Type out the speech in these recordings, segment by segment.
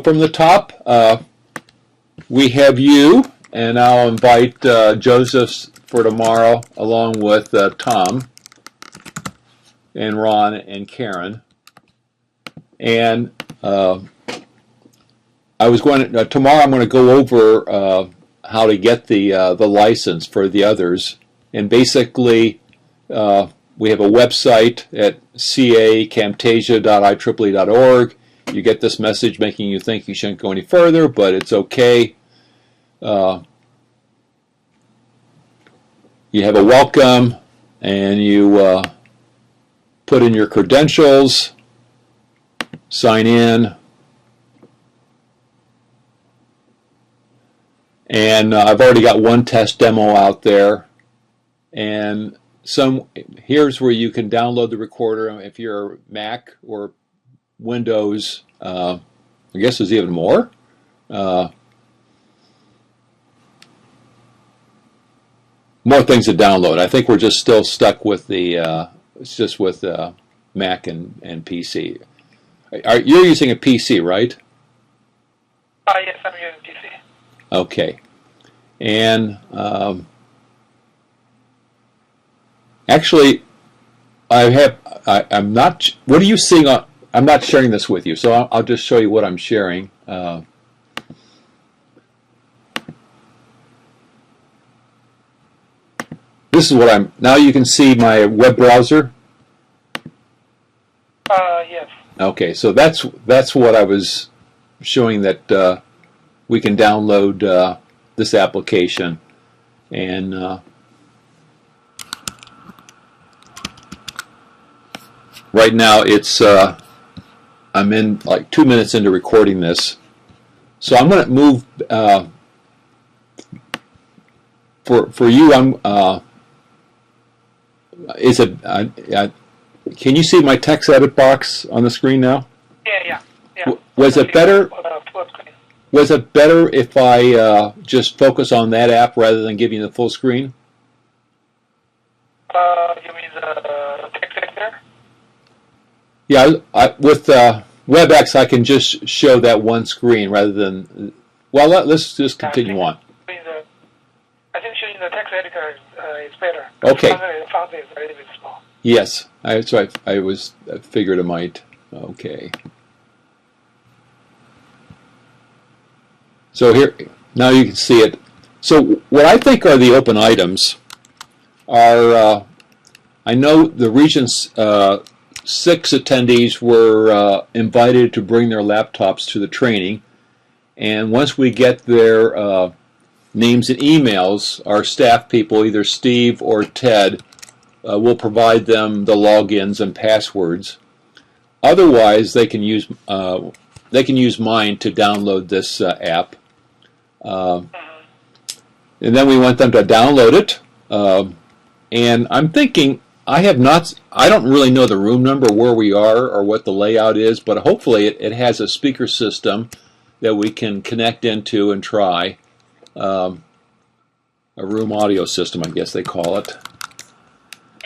from the top, we have you, and I'll invite Joseph for tomorrow, along with Tom and Ron and Karen. And I was going to, tomorrow I'm going to go over how to get the license for the others. And basically, we have a website at cacamtasia.ieee.org. You get this message making you think you shouldn't go any further, but it's okay. You have a welcome, and you put in your credentials, sign in, and I've already got one test demo out there, and here's where you can download the recorder if you're Mac or Windows. I guess there's even more. More things to download. I think we're just still stuck with the it's just with Mac and PC. You're using a PC, right? Yes, I'm using PC. Okay, and actually, I'm not. What are you seeing on? I'm not sharing this with you, so I'll just show you what I'm sharing. This is what I'm. Now you can see my web browser. Yes. Okay, so that's what I was showing, that we can download this application, and right now it's I'm in like 2 minutes into recording this, so I'm going to move for you. Can you see my text edit box on the screen now? Yeah. Was it better? Was it better if I just focus on that app rather than giving you the full screen? You mean the text editor? Yeah, with WebEx, I can just show that one screen rather than. Well, let's just continue on. I think showing the text editor is better. Okay. The font is a little bit small. Yes, I figured it might. Okay. So here, now you can see it. So what I think are the open items are, I know the Region's 6 attendees were invited to bring their laptops to the training, and once we get their names and emails, our staff people, either Steve or Ted, will provide them the logins and passwords. Otherwise, they can use mine to download this app. And then we want them to download it. And I'm thinking, I don't really know the room number, where we are, or what the layout is, but hopefully it has a speaker system that we can connect into and try. A room audio system, I guess they call it.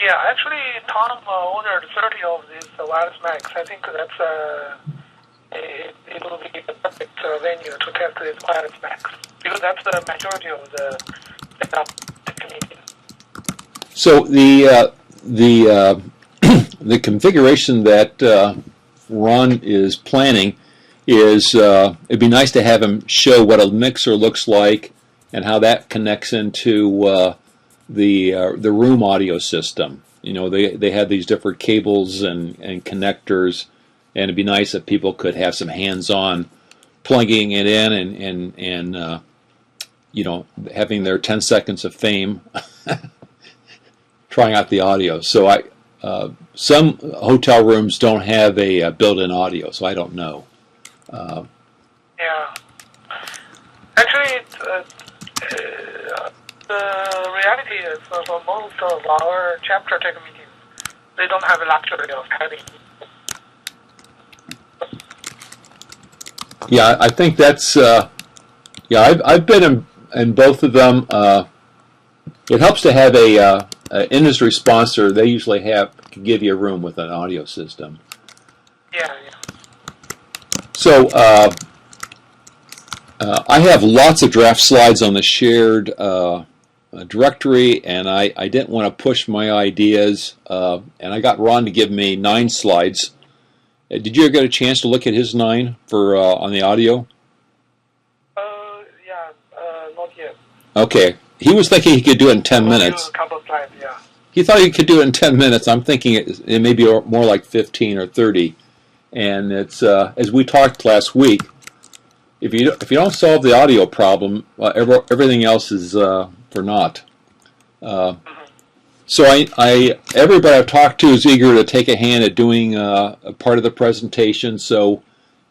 Yeah, actually, Tom ordered 30 of these wireless Macs. I think that's it will be the perfect venue to test these wireless Macs, because that's the majority of the community. So the configuration that Ron is planning is it'd be nice to have him show what a mixer looks like and how that connects into the room audio system. You know, they have these different cables and connectors, and it'd be nice if people could have some hands-on plugging it in and you know, having their 10 seconds of fame trying out the audio. So some hotel rooms don't have a built-in audio, so I don't know. Yeah. Actually, the reality is for most of our chapter tech meetings, they don't have a luxury of having. Yeah, I think that's. Yeah, I've been in both of them. It helps to have a industry sponsor. They usually can give you a room with an audio system. Yeah. So I have lots of draft slides on the shared directory, and I didn't want to push my ideas, and I got Ron to give me 9 slides. Did you ever get a chance to look at his 9 for on the audio? Yeah, not yet. Okay. He was thinking he could do it in 10 minutes. A couple of slides, yeah. He thought he could do it in 10 minutes. I'm thinking it may be more like 15 or 30. And it's as we talked last week, if you don't solve the audio problem, everything else is for naught. So everybody I've talked to is eager to take a hand at doing a part of the presentation. So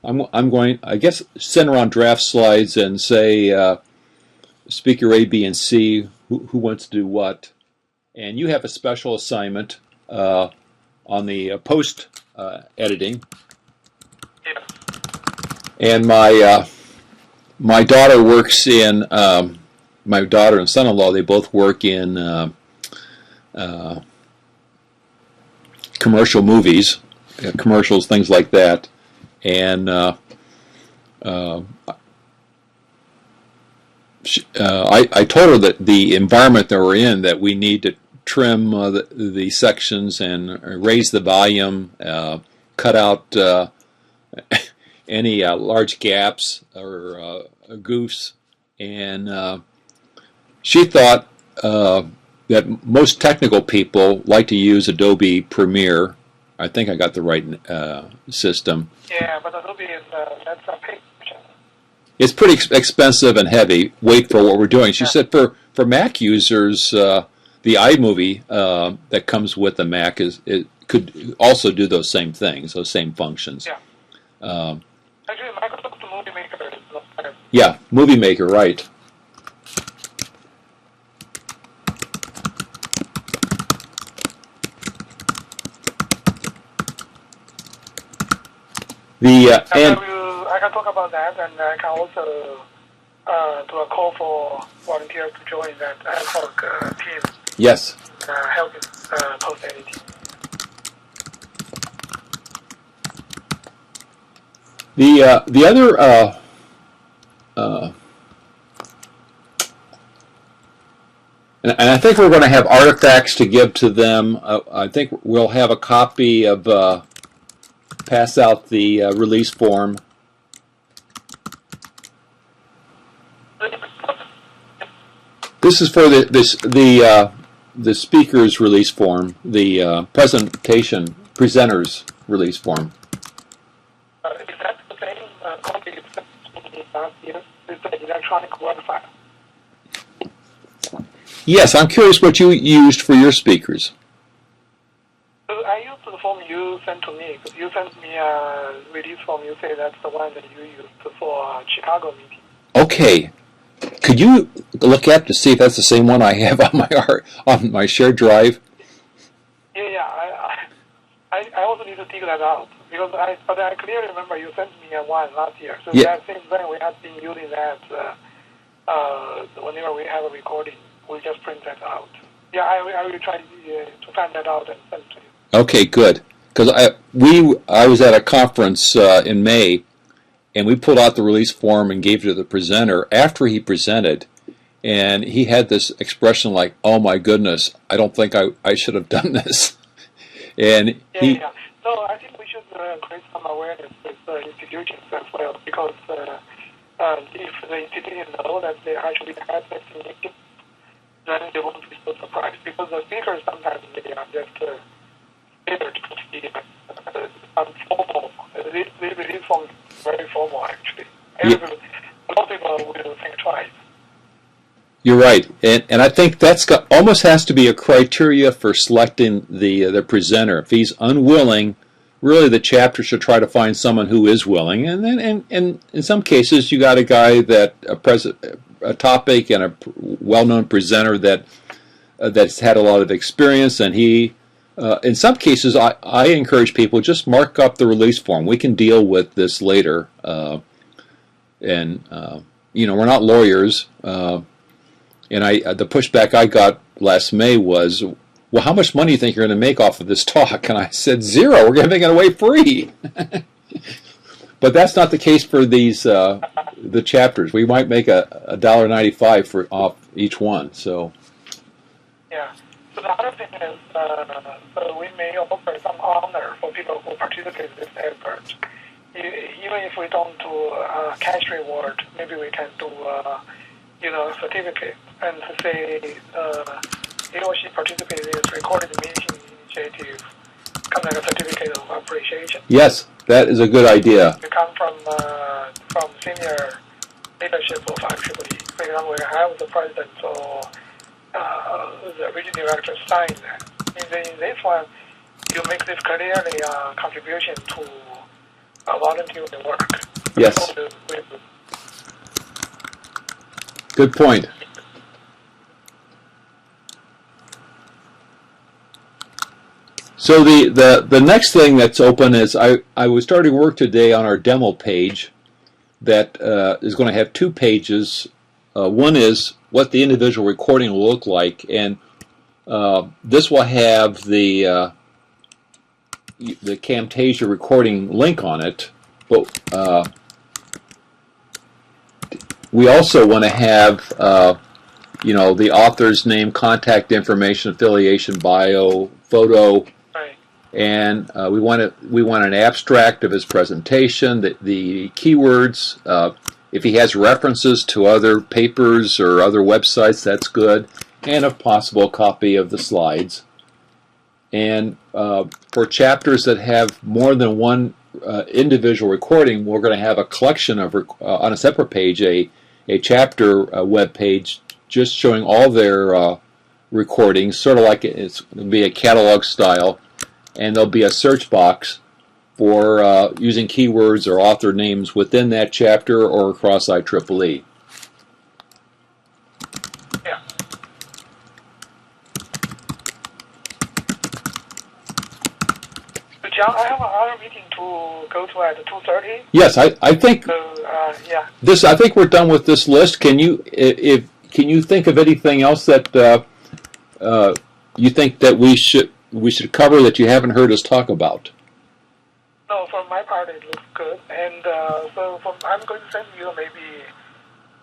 I'm going, I guess, send around draft slides and say speaker A, B, and C who wants to do what. And you have a special assignment on the post editing. Yeah. And my daughter works in, my daughter and son-in-law, they both work in commercial movies, commercials, things like that. And I told her that the environment that we're in, that we need to trim the sections and raise the volume, cut out any large gaps or goofs, and she thought that most technical people like to use Adobe Premiere. I think I got the right system. Yeah, but Adobe is that's a paid version. It's pretty expensive and heavy weight for what we're doing. She said for Mac users, the iMovie that comes with the Mac it could also do those same things, those same functions. Yeah. Actually, Microsoft Movie Maker is not bad. Yeah, Movie Maker, right. I can talk about that, and I can also do a call for volunteers to join that ad hoc team. Yes. Helping post editing. The other and I think we're going to have artifacts to give to them. I think we'll have a copy of pass out the release form. This is for the speaker's release form, the presenter's release form. Is that the same copy you sent me last year? It's the electronic word file. Yes, I'm curious what you used for your speakers. I used the form you sent to me. You sent me a release form. You say that's the one that you used for Chicago meeting. Okay. Could you look at to see if that's the same one I have on my shared drive? Yeah. I also need to dig that out because I clearly remember you sent me one last year. So Yeah. since then we have been using that whenever we have a recording, we just print that out. Yeah, I will try to find that out and send it to you. Okay, good. Because I was at a conference in May, and we pulled out the release form and gave it to the presenter after he presented, and he had this expression like, "Oh my goodness, I don't think I should have done this." And Yeah. So I think we should create some awareness with institutions as well, because if the institution know that they actually have that meeting, then they won't be so surprised, because the speakers sometimes they are just scared to be formal. This release form is very formal, actually. A lot of people will think twice. You're right, and I think that's almost has to be a criteria for selecting the presenter. If he's unwilling, really the chapter should try to find someone who is willing. And then, and in some cases, you got a guy that a topic and a well-known presenter that's had a lot of experience, and he. In some cases, I encourage people just mark up the release form. We can deal with this later, and we're not lawyers. And the pushback I got last May was, well, how much money do you think you're going to make off of this talk? And I said, 0. We're giving it away free. But that's not the case for these the chapters. We might make a $1.95 for off each one. So Yeah. So the other thing is, so we may offer some honor for people who participate in this effort. Even if we don't do cash reward, maybe we can do, a certificate and to say he or she participated in this recorded meeting initiative, kind of like a certificate of appreciation. yes, that is a good idea. We come from senior leadership of IEEE. For example, I was the president, so the regional director signed that. In this one, you make this clearly a contribution to volunteer work. Yes. Good point. So the next thing that's open is I was starting work today on our demo page that is going to have 2 pages. One is what the individual recording will look like, and this will have the Camtasia recording link on it, but we also want to have the author's name, contact information, affiliation, bio, photo, Right. and we want an abstract of his presentation, the keywords. If he has references to other papers or other websites, that's good, and if possible, a copy of the slides. And for chapters that have more than one individual recording, we're going to have a collection of on a separate page, a chapter web page just showing all their recordings, sort of like it's going to be a catalog style, and there'll be a search box for using keywords or author names within that chapter or across IEEE. Yeah. So John, I have another meeting to go to at 2:30. Yes, I think So yeah. I think we're done with this list. Can you think of anything else that you think that we should cover that you haven't heard us talk about? No, for my part, it looks good. And so I'm going to send you maybe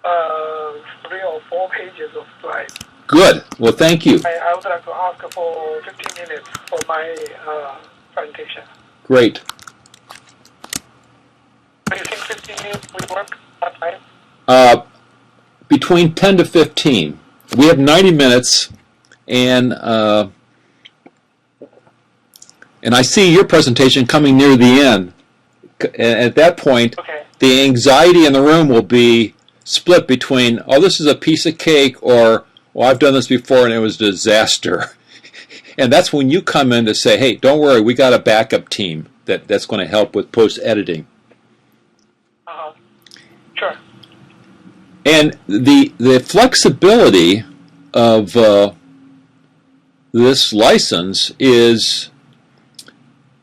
3 or 4 pages of slides. Good. Well, thank you. I would like to ask for 15 minutes for my presentation. Great. Do you think 15 minutes will work that time? Between 10 to 15. We have 90 minutes, and I see your presentation coming near the end. At that point, Okay. the anxiety in the room will be split between, oh, this is a piece of cake, or, well, I've done this before and it was a disaster. And that's when you come in to say, hey, don't worry, we got a backup team that's going to help with post-editing. Sure. And the flexibility of this license is,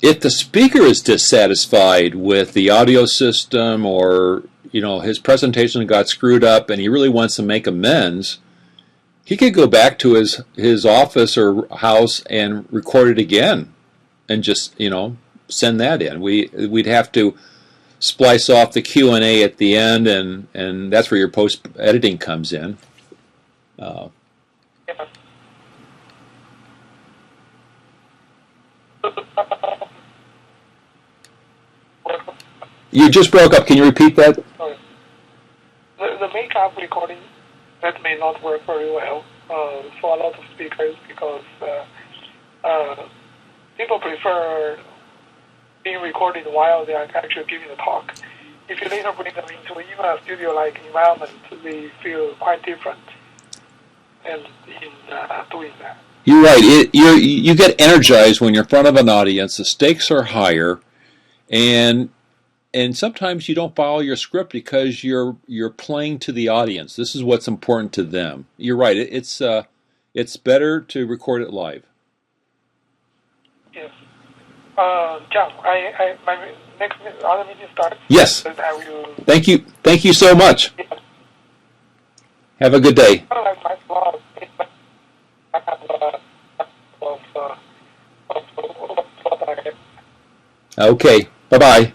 if the speaker is dissatisfied with the audio system, or his presentation got screwed up and he really wants to make amends, he could go back to his office or house and record it again and just send that in. We'd have to splice off the Q&A at the end, and that's where your post editing comes in. Yeah. You just broke up. Can you repeat that? The makeup recording, that may not work very well for a lot of speakers, because people prefer being recorded while they are actually giving the talk. If you later bring them into even a studio-like environment, they feel quite different in doing that. You're right. You get energized when you're in front of an audience. The stakes are higher, and sometimes you don't follow your script because you're playing to the audience. This is what's important to them. You're right. It's better to record it live. Yes. John, my next other meeting starts. Yes. And I will. Thank you. Thank you so much. Yeah. Have a good day. Okay. Bye-bye.